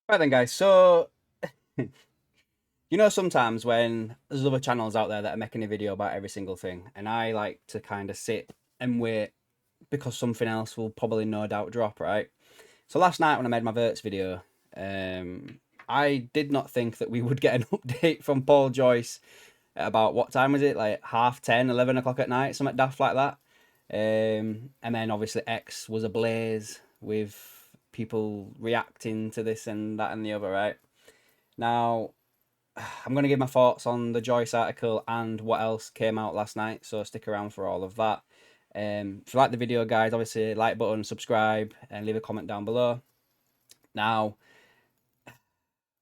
Right then, guys. So, sometimes when there's other channels out there that are making a video about every single thing, and I like to kind of sit and wait because something else will probably no doubt drop, right? So last night when I made my Wirtz video, I did not think that we would get an update from Paul Joyce at about what time was it? Like half 10, 11 o'clock at night, something daft like that. And then obviously X was ablaze with people reacting to this and that and the other, right? Now, I'm going to give my thoughts on the Joyce article and what else came out last night, so stick around for all of that. If you like the video, guys, obviously like button, subscribe, and leave a comment down below. Now,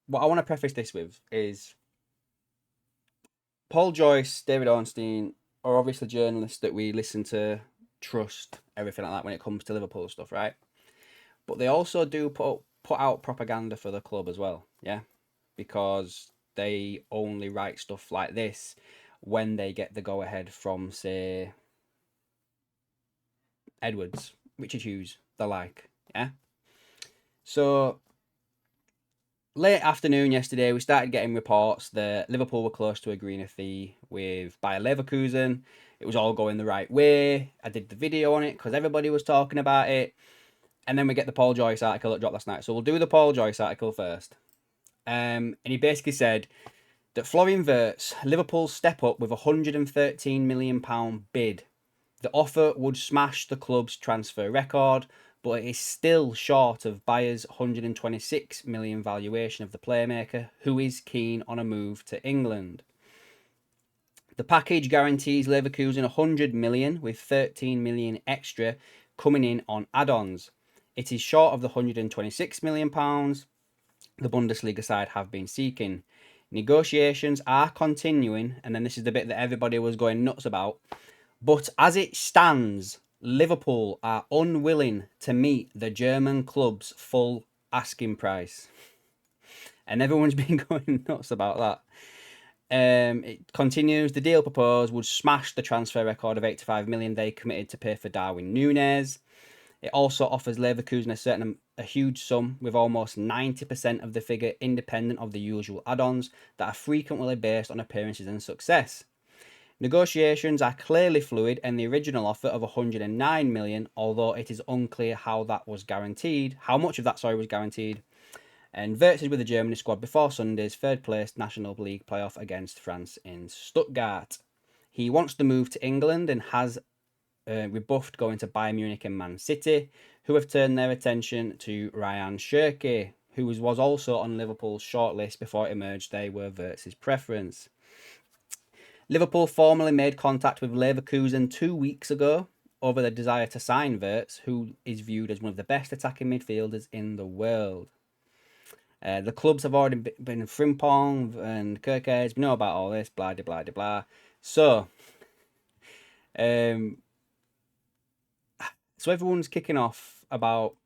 what I want to preface this with is Paul Joyce, David Ornstein are obviously journalists that we listen to, trust, everything like that when it comes to Liverpool stuff, right? But they also do put out propaganda for the club as well, yeah? Because they only write stuff like this when they get the go ahead from, say, Edwards, Richard Hughes, the like, yeah? So late afternoon yesterday, we started getting reports that Liverpool were close to agreeing a fee with Bayer Leverkusen. It was all going the right way. I did the video on it because everybody was talking about it. And then we get the Paul Joyce article that dropped last night. So we'll do the Paul Joyce article first. And he basically said that Florian Wirtz, Liverpool step up with a £113 million bid. The offer would smash the club's transfer record, but it is still short of Bayer's 126 million valuation of the playmaker, who is keen on a move to England. The package guarantees Leverkusen 100 million with 13 million extra coming in on add-ons. It is short of the 126 million pounds the Bundesliga side have been seeking. Negotiations are continuing, and then this is the bit that everybody was going nuts about. But as it stands, Liverpool are unwilling to meet the German club's full asking price. And everyone's been going nuts about that. It continues. The deal proposed would smash the transfer record of 85 million they committed to pay for Darwin Núñez. It also offers Leverkusen a huge sum, with almost 90% of the figure independent of the usual add-ons that are frequently based on appearances and success. Negotiations are clearly fluid, and the original offer of 109 million, although it is unclear how much of that was guaranteed. And Wirtz is with the Germany squad before Sunday's third-place National League playoff against France in Stuttgart. He wants to move to England and has rebuffed going to Bayern Munich and Man City, who have turned their attention to Ryan Cherki, who was also on Liverpool's shortlist before it emerged they were Wirtz's preference. Liverpool formally made contact with Leverkusen 2 weeks ago over the desire to sign Wirtz, who is viewed as one of the best attacking midfielders in the world. The clubs have already been Frimpong and Kirkes. We know about all this, blah, blah, blah, blah. So, um, so everyone's kicking off about,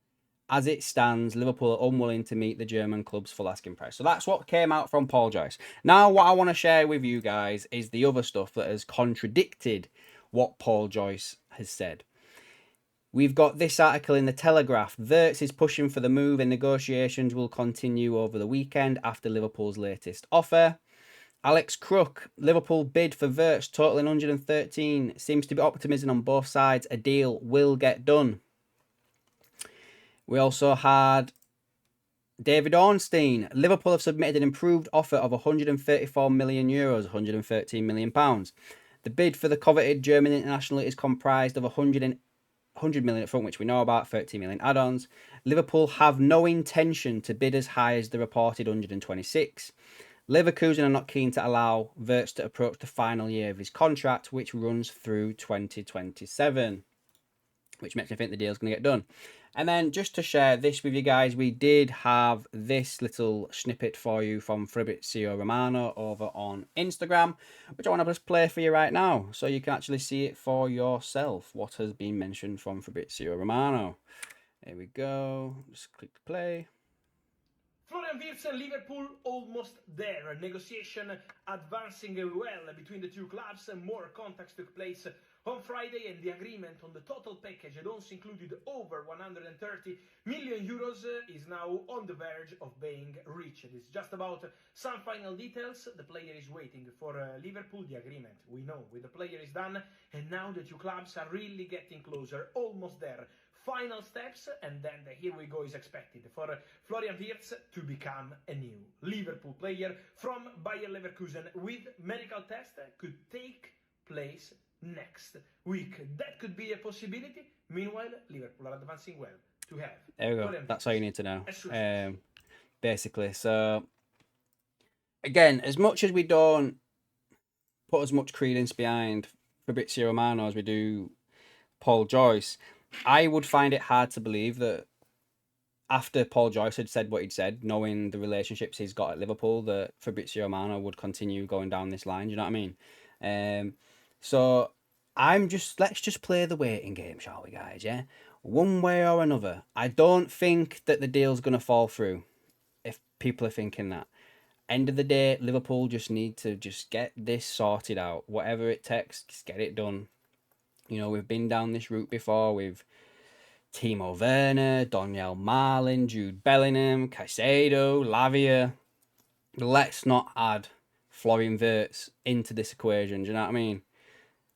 as it stands, Liverpool are unwilling to meet the German club's full asking price. So that's what came out from Paul Joyce. Now, what I want to share with you guys is the other stuff that has contradicted what Paul Joyce has said. We've got this article in the Telegraph. Wirtz is pushing for the move and negotiations will continue over the weekend after Liverpool's latest offer. Alex Crook, Liverpool bid for Wirtz totaling 113. Seems to be optimism on both sides. A deal will get done. We also had David Ornstein. Liverpool have submitted an improved offer of 134 million euros, 113 million pounds. The bid for the coveted German international is comprised of 100 million up front, which we know about, 30 million add-ons. Liverpool have no intention to bid as high as the reported 126. Leverkusen are not keen to allow Wirtz to approach the final year of his contract, which runs through 2027, which makes me think the deal's going to get done. And then just to share this with you guys, we did have this little snippet for you from Fabrizio Romano over on Instagram, which I want to just play for you right now so you can actually see it for yourself, what has been mentioned from Fabrizio Romano. Here we go. Just click play. Florian Florian Wirtz and Liverpool almost there. Negotiation advancing well between the two clubs. More contacts took place on Friday, and the agreement on the total package, it also included over 130 million euros, is now on the verge of being reached. It's just about some final details. The player is waiting for Liverpool. The agreement, we know, with the player is done, and now the two clubs are really getting closer, almost there. Final steps, and then the here we go is expected for Florian Wirtz to become a new Liverpool player from Bayer Leverkusen, with medical test could take place next week. That could be a possibility. Meanwhile, Liverpool are advancing well to have. There we go. That's all you need to know. Basically, so again, as much as we don't put as much credence behind Fabrizio Romano as we do Paul Joyce, I would find it hard to believe that after Paul Joyce had said what he'd said, knowing the relationships he's got at Liverpool, that Fabrizio Romano would continue going down this line. Do you know what I mean? So let's just play the waiting game, shall we, guys? Yeah, one way or another. I don't think that the deal's gonna fall through. If people are thinking that, end of the day, Liverpool just need to just get this sorted out. Whatever it takes, just get it done. You know, we've been down this route before with Timo Werner, Daniel Marlin, Jude Bellingham, Caicedo, Lavia. Let's not add Florian Wirtz into this equation. Do you know what I mean?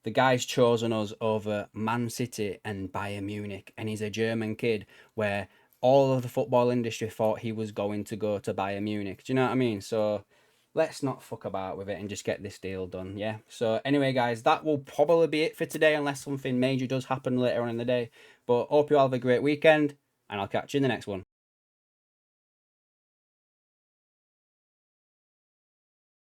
The guy's chosen us over Man City and Bayern Munich, and he's a German kid where all of the football industry thought he was going to go to Bayern Munich. Do you know what I mean? So let's not fuck about with it and just get this deal done, yeah? So anyway, guys, that will probably be it for today, unless something major does happen later on in the day. But hope you all have a great weekend, and I'll catch you in the next one.